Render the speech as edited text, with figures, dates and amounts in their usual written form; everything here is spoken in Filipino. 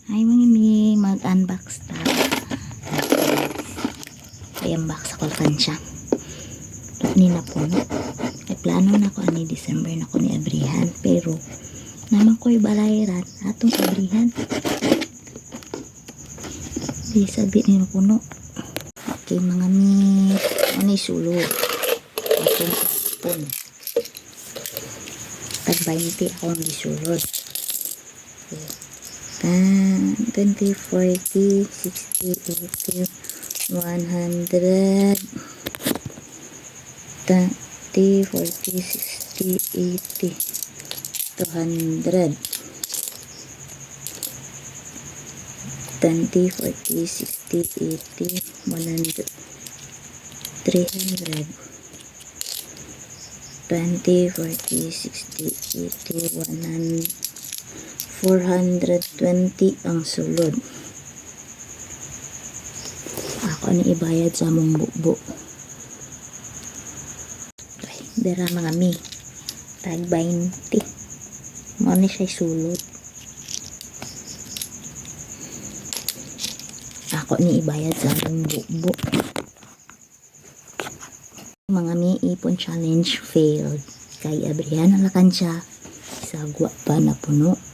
Ay mga mi, mag-unbox ta. Ay unbox ako kan siya. Ni na po. Ay plano na ko ani December na ko ni abrihan. Pero naman ko'y balayran atong abrihan. Di sabi ni puno. Okay mga mi, ano isulo. Atong pun. Tag 20 akong gisulod. Okay. 20, 40, 60, 80, 100, 30, 40, 60, 80, 200, 20, 40, 60, 80, 100, 300, 20, 40, 60, 80, 100, 420 ang sulod. Ako ni ibayad sa among bukbo. Dera mga mi. Tag 20. Mo ni siya sulod. Ako ni ibayad sa among bukbo. Mga mi, ipon challenge failed. Kay abrihan ang lakan siya. Sagwa pa na puno.